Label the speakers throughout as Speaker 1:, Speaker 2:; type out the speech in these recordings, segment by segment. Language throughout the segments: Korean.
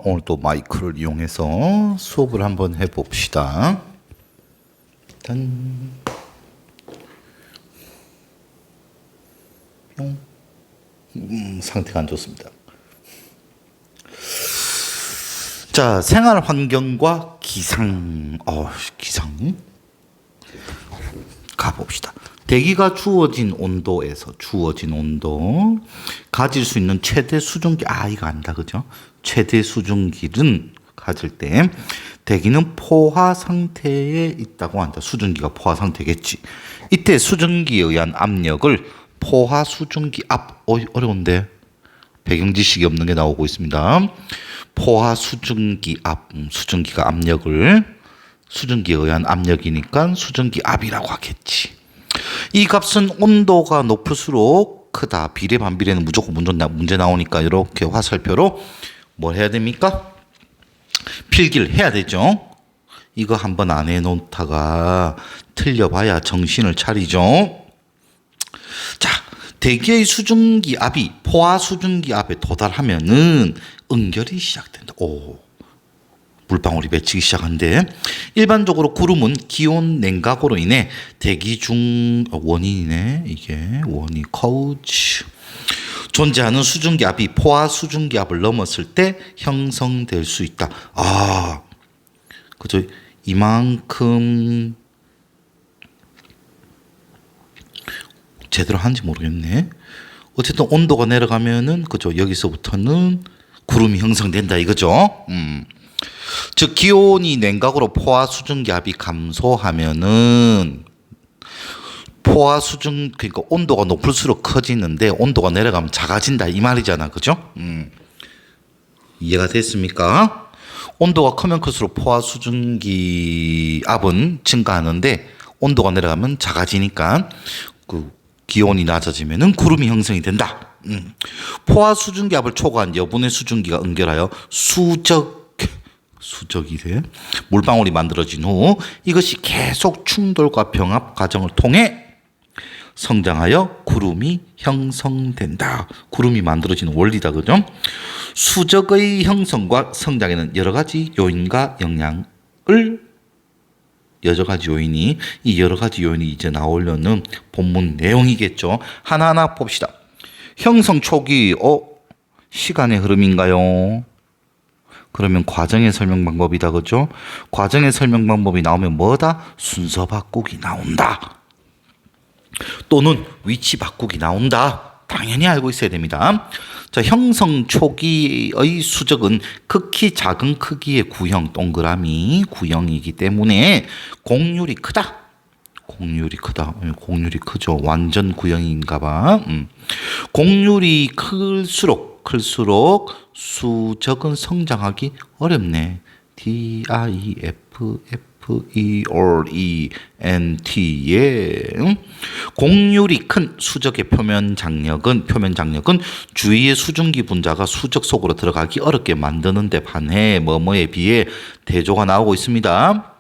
Speaker 1: 오늘 또 마이크를 이용해서 수업을 한번 해봅시다. 일단 상태가 안 좋습니다. 자, 생활 환경과 기상 가봅시다. 대기가 주어진 온도에서 가질 수 있는 최대 수증기, 이거 안다, 그죠? 최대 수증기는 가질 때 대기는 포화 상태에 있다고 한다. 수증기가 포화 상태겠지. 이때 수증기에 의한 압력을 포화 수증기 어려운데 배경 지식이 없는 게 나오고 있습니다. 포화 수증기 수증기가 압력을 수증기에 의한 압력이니까 수증기 압이라고 하겠지. 이 값은 온도가 높을수록 크다. 비례 반비례는 무조건 문제 나오니까 이렇게 화살표로 뭘 해야 됩니까? 필기를 해야 되죠. 이거 한번 안 해놓다가 틀려봐야 정신을 차리죠. 자, 대기의 수증기 압이 포화 수증기 압에 도달하면은 응결이 시작된다. 물방울이 맺히기 시작하는데, 일반적으로 구름은 기온 냉각으로 인해 대기 중 원인이네. 이게 원이 커우치 존재하는 수증기 압이 포화 수증기 압을 넘었을 때 형성될 수 있다. 그죠? 이만큼 제대로 하는지 모르겠네. 어쨌든 온도가 내려가면은 그죠? 여기서부터는 구름이 형성된다 이거죠. 즉 기온이 냉각으로 포화 수증기 압이 감소하면은 그러니까 온도가 높을수록 커지는데 온도가 내려가면 작아진다 이 말이잖아, 그죠? 이해가 됐습니까? 온도가 크면 클수록 포화 수증기 압은 증가하는데 온도가 내려가면 작아지니까 그 기온이 낮아지면은 구름이 형성이 된다. 포화 수증기 압을 초과한 여분의 수증기가 응결하여 수적이 돼 물방울이 만들어진 후 이것이 계속 충돌과 병합 과정을 통해 성장하여 구름이 형성된다. 구름이 만들어지는 원리다, 그죠? 수적의 형성과 성장에는 여러 가지 요인과 여러 가지 요인이 이제 나오려는 본문 내용이겠죠. 하나하나 봅시다. 형성 초기 시간의 흐름인가요? 그러면 과정의 설명 방법이다, 그죠? 과정의 설명 방법이 나오면 뭐다? 순서 바꾸기 나온다. 또는 위치 바꾸기 나온다. 당연히 알고 있어야 됩니다. 자, 형성 초기의 수적은 극히 작은 크기의 구형, 동그라미 구형이기 때문에 공률이 크다. 공률이 크죠. 완전 구형인가 봐. 공률이 클수록 수적은 성장하기 어렵네. DIFFERENT. 공률이 큰 수적의 표면 장력은 주위의 수증기 분자가 수적 속으로 들어가기 어렵게 만드는 데 반해 뭐뭐에 비해 대조가 나오고 있습니다.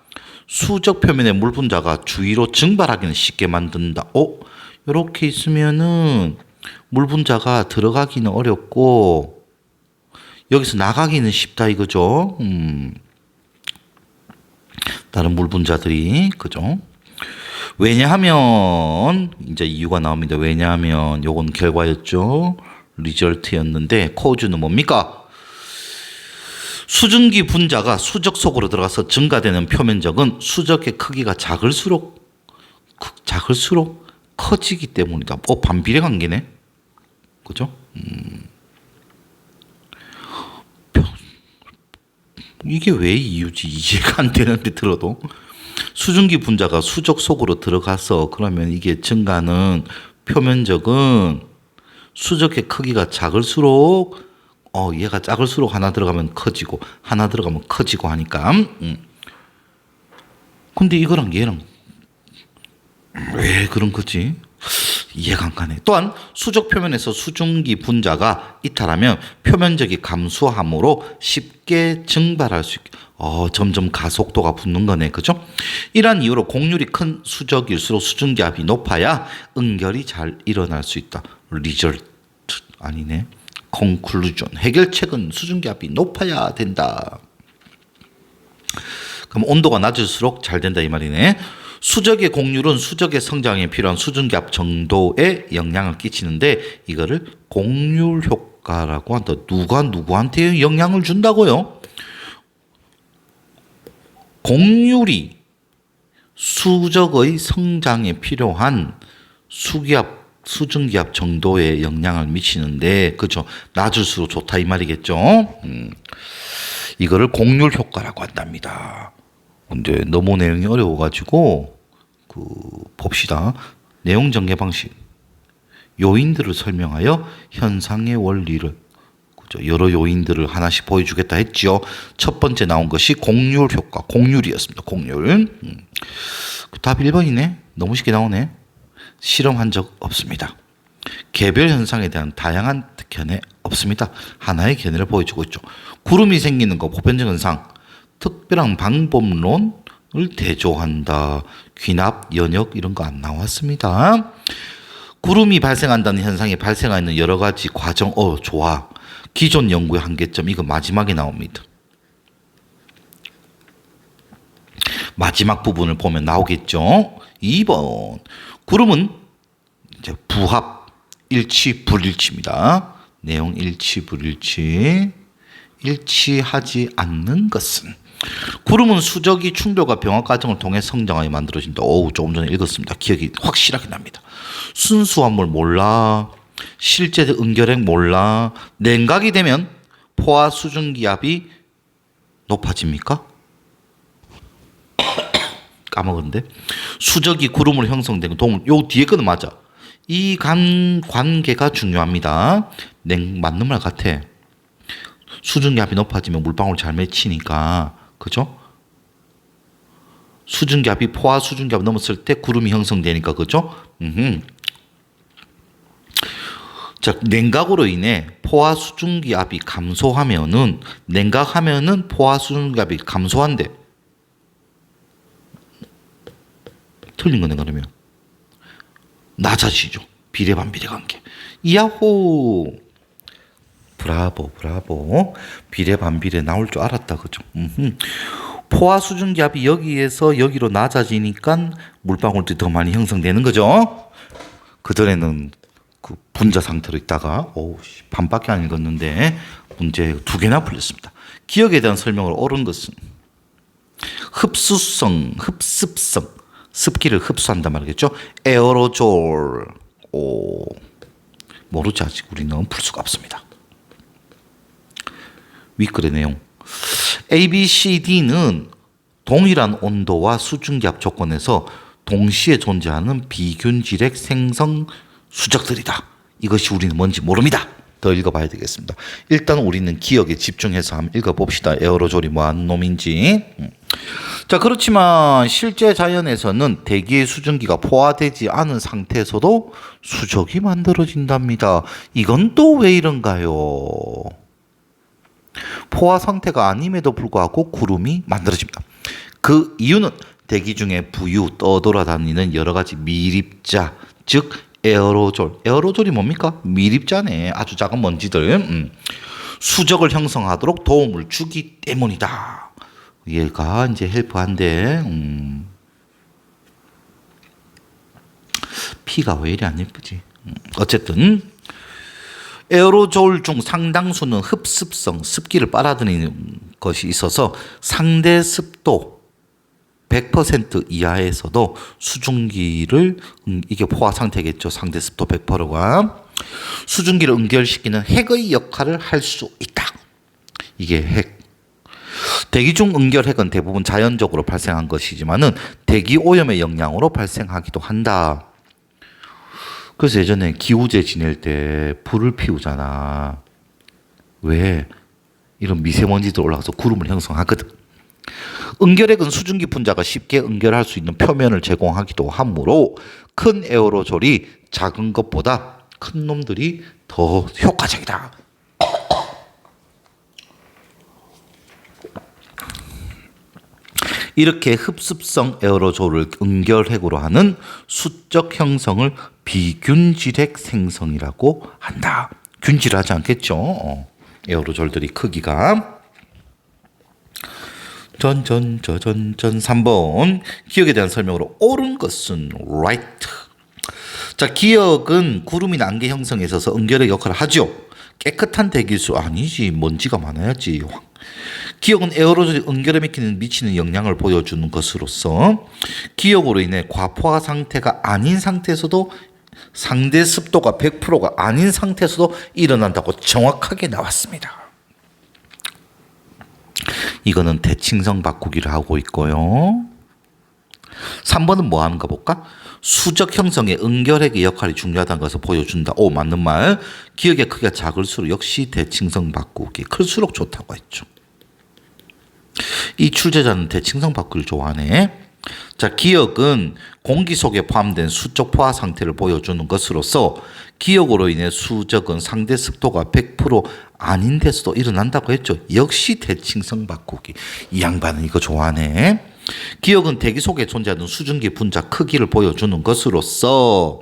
Speaker 1: 수적 표면의 물 분자가 주위로 증발하기는 쉽게 만든다. 이렇게 있으면은 물 분자가 들어가기는 어렵고 여기서 나가기는 쉽다 이거죠. 다른 물 분자들이, 그죠? 왜냐하면 이제 이유가 나옵니다. 왜냐하면 요건 결과였죠. 리절트였는데 코즈는 뭡니까? 수증기 분자가 수적 속으로 들어가서 증가되는 표면적은 수적의 크기가 작을수록 커지기 때문이다. 반비례 관계네. 그죠? 이게 왜 이유지? 이해가 안 되는데 들어도. 수증기 분자가 수적 속으로 들어가서 그러면 이게 증가하는 표면적은 수적의 크기가 작을수록 얘가 작을수록 하나 들어가면 커지고 하나 들어가면 커지고 하니까. 근데 이거랑 얘랑 왜 그런 거지? 이해가 안 가네. 또한 수적 표면에서 수증기 분자가 이탈하면 표면적이 감소함으로 쉽게 증발할 수 있게 점점 가속도가 붙는 거네, 그죠? 이러한 이유로 공률이 큰 수적일수록 수증기압이 높아야 응결이 잘 일어날 수 있다. 리절트 아니네. conclusion. 해결책은 수증기압이 높아야 된다. 그럼 온도가 낮을수록 잘 된다 이 말이네. 수적의 곡률은 수적의 성장에 필요한 수증기압 정도에 영향을 끼치는데 이거를 곡률 효과라고 한다. 누가 누구한테 영향을 준다고요? 곡률이 수적의 성장에 필요한 수증기압 정도에 영향을 미치는데, 그죠? 낮을수록 좋다 이 말이겠죠? 이거를 곡률 효과라고 한답니다. 근데 너무 내용이 어려워가지고 봅시다. 내용 전개 방식. 요인들을 설명하여 현상의 원리를, 그죠? 여러 요인들을 하나씩 보여주겠다 했죠. 첫 번째 나온 것이 곡률 효과, 곡률이었습니다. 곡률. 답 1번이네. 너무 쉽게 나오네. 실험한 적 없습니다. 개별 현상에 대한 다양한 견해 없습니다. 하나의 견해를 보여주고 있죠. 구름이 생기는 거 보편적 현상. 특별한 방법론을 대조한다. 귀납, 연역 이런 거 안 나왔습니다. 구름이 발생한다는 현상이 발생하는 여러 가지 과정. 좋아. 기존 연구의 한계점. 이거 마지막에 나옵니다. 마지막 부분을 보면 나오겠죠. 2번. 구름은 이제 부합, 일치, 불일치입니다. 내용 일치, 불일치. 일치하지 않는 것은 구름은 수적이 충돌과 병합 과정을 통해 성장하여 만들어진다. 조금 전에 읽었습니다. 기억이 확실하게 납니다. 순수함을 몰라. 실제 응결핵 몰라. 냉각이 되면 포화 수증기압이 높아집니까? 까먹었는데. 수적이 구름으로 형성되는 도움. 요 뒤에 거는 맞아. 이 관계가 중요합니다. 맞는 말 같아. 수증기압이 높아지면 물방울 잘 맺히니까, 그죠? 수증기압이 포화 수증기압 넘었을 때 구름이 형성되니까, 그죠? 자, 냉각으로 인해 포화 수증기압이 감소하면은, 냉각하면은 포화 수증기압이 감소한대. 틀린 거네, 그러면. 낮아지죠. 비례 반비례 관계. 야호! 브라보. 비례 반비례 나올 줄 알았다, 그죠? 포화 수증기압이 여기에서 여기로 낮아지니까 물방울들이 더 많이 형성되는 거죠. 그전에는 그 분자 상태로 있다가 반밖에 안 읽었는데 문제 2개나 풀렸습니다. 기억에 대한 설명을 옳은 것은 흡수성, 흡습성, 습기를 흡수한단 말이겠죠. 에어로졸. 모르지 아직 우리는 풀 수가 없습니다. 윗글의 내용. A, B, C, D는 동일한 온도와 수증기압 조건에서 동시에 존재하는 비균질액 생성 수적들이다. 이것이 우리는 뭔지 모릅니다. 더 읽어봐야 되겠습니다. 일단 우리는 기억에 집중해서 한번 읽어봅시다. 에어로졸이 뭐하는 놈인지. 자, 그렇지만 실제 자연에서는 대기의 수증기가 포화되지 않은 상태에서도 수적이 만들어진답니다. 이건 또 왜 이런가요? 포화 상태가 아님에도 불구하고 구름이 만들어집니다. 그 이유는 대기 중에 부유 떠돌아다니는 여러 가지 미립자, 즉 에어로졸. 에어로졸이 뭡니까? 미립자네. 아주 작은 먼지들. 수적을 형성하도록 도움을 주기 때문이다. 얘가 이제 헬프한데, 피가 왜 이리 안 예쁘지? 어쨌든 에어로졸 중 상당수는 흡습성, 습기를 빨아들이는 것이 있어서 상대 습도 100% 이하에서도 수증기를, 이게 포화 상태겠죠. 상대 습도 100%가 수증기를 응결시키는 핵의 역할을 할 수 있다. 이게 핵. 대기 중 응결핵은 대부분 자연적으로 발생한 것이지만은 대기 오염의 영향으로 발생하기도 한다. 그래서 예전에 기우제 지낼 때 불을 피우잖아. 왜? 이런 미세먼지들 올라가서 구름을 형성하거든. 응결핵은 수증기 분자가 쉽게 응결할 수 있는 표면을 제공하기도 하므로 큰 에어로졸이 작은 것보다 큰 놈들이 더 효과적이다. 이렇게 흡습성 에어로졸을 응결핵으로 하는 수적 형성을 비균질핵 생성이라고 한다. 균질하지 않겠죠. 에어로졸들이 크기가. 전전저전전 3번 기억에 대한 설명으로 옳은 것은 right. 자, 기억은 구름이나 안개 형성에 있어서 응결의 역할을 하죠. 깨끗한 대기수 아니지, 먼지가 많아야지. 기억은 에어로졸이 응결에 미치는 영향을 보여주는 것으로서 기억으로 인해 과포화 상태가 아닌 상태에서도 상대 습도가 100%가 아닌 상태에서도 일어난다고 정확하게 나왔습니다. 이거는 대칭성 바꾸기를 하고 있고요. 3번은 뭐 하는가 볼까? 수적 형성의 응결핵의 역할이 중요하다는 것을 보여준다. 오, 맞는 말. 기억의 크기가 작을수록 역시 대칭성 바꾸기. 클수록 좋다고 했죠. 이 출제자는 대칭성 바꾸기를 좋아하네. 자, 기억은 공기 속에 포함된 수적 포화 상태를 보여주는 것으로서 기억으로 인해 수적은 상대 습도가 100% 아닌 데서도 일어난다고 했죠. 역시 대칭성 바꾸기. 이 양반은 이거 좋아하네. 기억은 대기 속에 존재하는 수증기 분자 크기를 보여주는 것으로서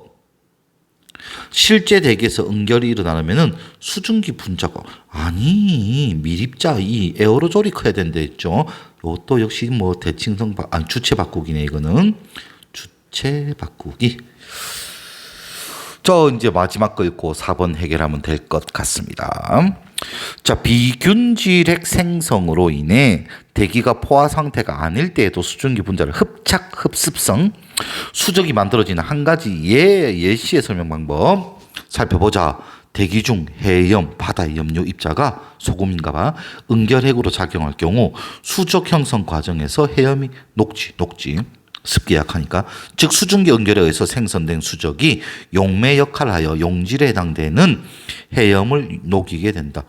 Speaker 1: 실제 대기에서 응결이 일어나려면 수증기 분자가 아니 미립자 이 에어로졸이 커야 된다 했죠. 이것도 역시 뭐 대칭성 주체 바꾸기네. 이거는 주체 바꾸기. 저 이제 마지막 거 읽고 4번 해결하면 될 것 같습니다. 자, 비균질핵 생성으로 인해 대기가 포화 상태가 아닐 때에도 수증기 분자를 흡습성 수적이 만들어지는 한 가지 예시의 설명 방법 살펴보자. 대기 중 해염, 바다의 염료 입자가 소금인가 봐 응결핵으로 작용할 경우 수적 형성 과정에서 해염이 녹지 습기 약하니까 즉 수증기 응결에 의해서 생성된 수적이 용매 역할을 하여 용질에 해당되는 해염을 녹이게 된다.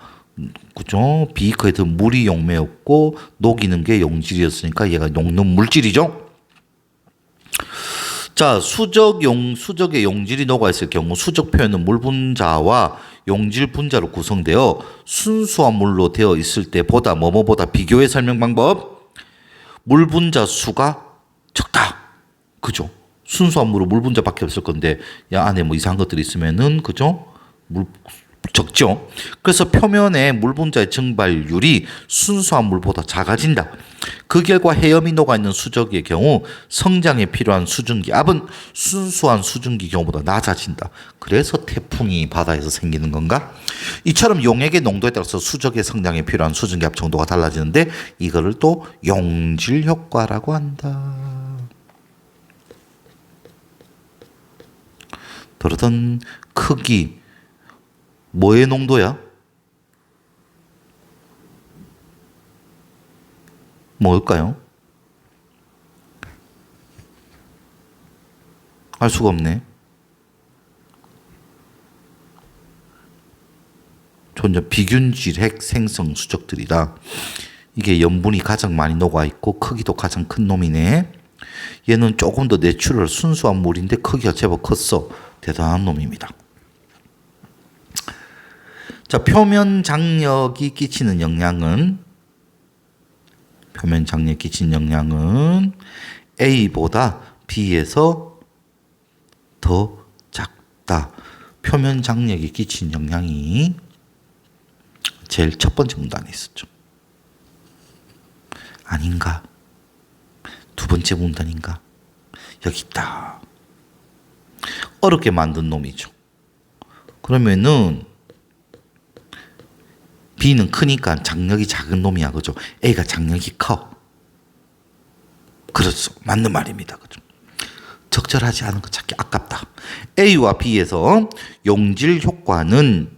Speaker 1: 그죠? 비커에도 물이 용매였고 녹이는 게 용질이었으니까 얘가 녹는 물질이죠. 자, 수적의 용질이 녹아있을 경우 수적 표현은 물 분자와 용질 분자로 구성되어 순수한 물로 되어 있을 때보다 뭐뭐보다 비교의 설명 방법 물 분자 수가 적다. 그죠? 순수한 물은 물 분자밖에 없을 건데 야 안에 뭐 이상한 것들이 있으면은 그죠? 물 적죠. 그래서 표면에 물 분자의 증발율이 순수한 물보다 작아진다. 그 결과 해염이 녹아 있는 수적의 경우 성장에 필요한 수증기 압은 순수한 수증기 경우보다 낮아진다. 그래서 태풍이 바다에서 생기는 건가? 이처럼 용액의 농도에 따라서 수적의 성장에 필요한 수증기 압 정도가 달라지는데 이거를 또 용질 효과라고 한다. 그러던 크기 뭐의 농도야? 뭘까요? 알 수가 없네. 존재 비균질핵 생성 수적들이다. 이게 염분이 가장 많이 녹아 있고 크기도 가장 큰 놈이네. 얘는 조금 더 내추럴 순수한 물인데 크기가 제법 컸어. 대단한 놈입니다. 자, 표면 장력이 끼치는 영향은 A보다 B에서 더 작다. 표면 장력이 끼친 영향이 제일 첫 번째 문단에 있었죠. 아닌가? 두 번째 문단인가? 여기 있다. 어렵게 만든 놈이죠. 그러면은 B는 크니까 장력이 작은 놈이야. 그죠? A가 장력이 커. 그렇죠. 맞는 말입니다. 그죠? 적절하지 않은 거 찾기 아깝다. A와 B에서 용질 효과는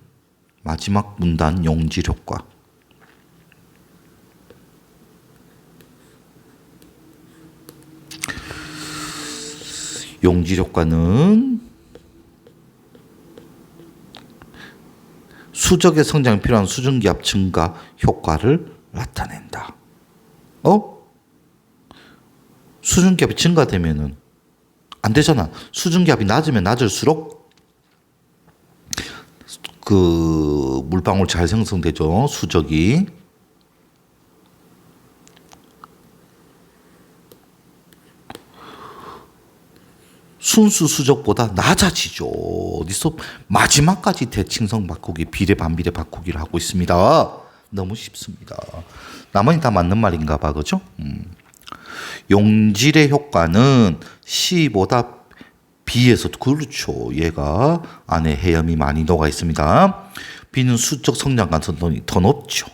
Speaker 1: 마지막 문단 용질 효과. 용질 효과는 수적의 성장에 필요한 수증기압 증가 효과를 나타낸다. 수증기압이 증가되면은 안 되잖아. 수증기압이 낮으면 낮을수록 그 물방울 잘 생성되죠. 수적이. 순수 수적보다 낮아지죠. 어디서 마지막까지 대칭성 바꾸기, 비례 반비례 바꾸기를 하고 있습니다. 너무 쉽습니다. 나머지 다 맞는 말인가 봐, 그죠? 용질의 효과는 C보다 B에서 그렇죠. 얘가 안에 해염이 많이 녹아 있습니다. B는 수적 성장 가능성이 더 높죠.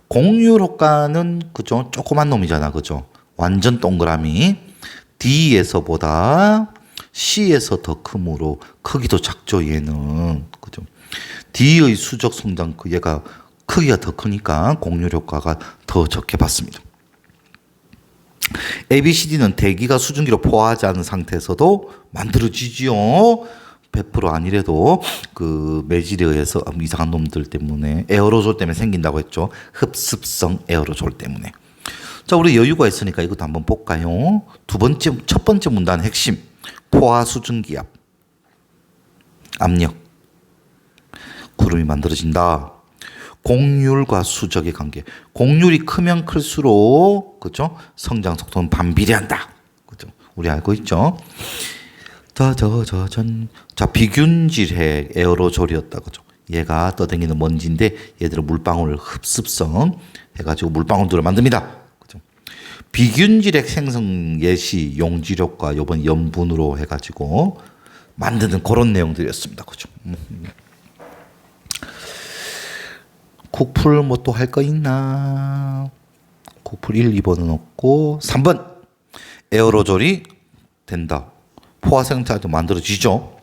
Speaker 1: 공률 효과는 그죠? 조그만 놈이잖아, 그죠? 완전 동그라미. D에서보다 C에서 더 크므로 크기도 작죠, 얘는. 그죠? D의 수적 성장 얘가 크기가 더 크니까 공률 효과가 더 적게 받습니다. ABCD는 대기가 수증기로 포화하지 않은 상태에서도 만들어지지요. 100% 아니래도 그 매질에 의해서 이상한 놈들 때문에 에어로졸 때문에 생긴다고 했죠. 흡습성 에어로졸 때문에. 자, 우리 여유가 있으니까 이것도 한번 볼까요? 첫 번째 문단 핵심. 포화 수증기압. 압력. 구름이 만들어진다. 공률과 수적의 관계. 공률이 크면 클수록 그죠? 성장 속도는 반비례한다. 그죠? 우리 알고 있죠? 자, 비균질핵 에어로졸이었다. 그죠? 얘가 떠다니는 먼지인데 얘들은 물방울을 흡습성 해가지고 물방울들을 만듭니다. 그죠? 비균질핵 생성 예시 용질효과 요번 염분으로 해가지고 만드는 그런 내용들이었습니다. 그죠? 국풀 뭐 또 할 거 있나? 국풀 1, 2번은 없고 3번 에어로졸이 된다. 포화 생태도 만들어지죠.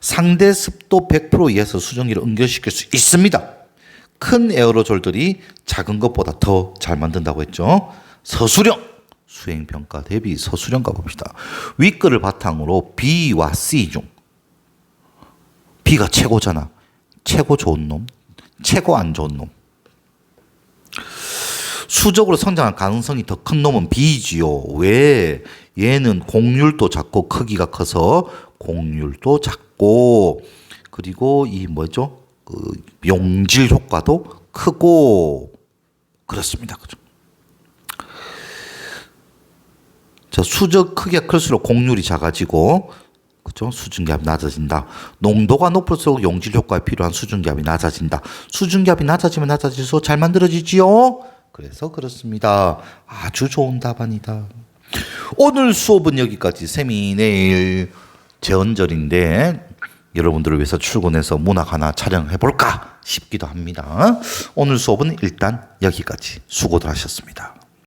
Speaker 1: 상대 습도 100% 이하에서 수증기를 응결시킬 수 있습니다. 큰 에어로졸들이 작은 것보다 더 잘 만든다고 했죠. 서술형 수행평가 대비 서술형 가봅시다. 윗글을 바탕으로 B와 C 중 B가 최고잖아. 최고 좋은 놈, 최고 안 좋은 놈. 수적으로 성장할 가능성이 더 큰 놈은 B지요. 왜? 얘는 공률도 작고 크기가 커서 공률도 작고 그리고 이 뭐죠? 그 용질 효과도 크고 그렇습니다. 그죠? 자, 수적 크기가 클수록 공률이 작아지고 그죠? 수증기압이 낮아진다. 농도가 높을수록 용질 효과에 필요한 수증기압이 낮아진다. 수증기압이 낮아지면 낮아질수록 잘 만들어지지요. 그래서 그렇습니다. 아주 좋은 답안이다. 오늘 수업은 여기까지. 쌤이 내일 제헌절인데 여러분들을 위해서 출근해서 문학 하나 촬영해볼까 싶기도 합니다. 오늘 수업은 일단 여기까지. 수고들 하셨습니다.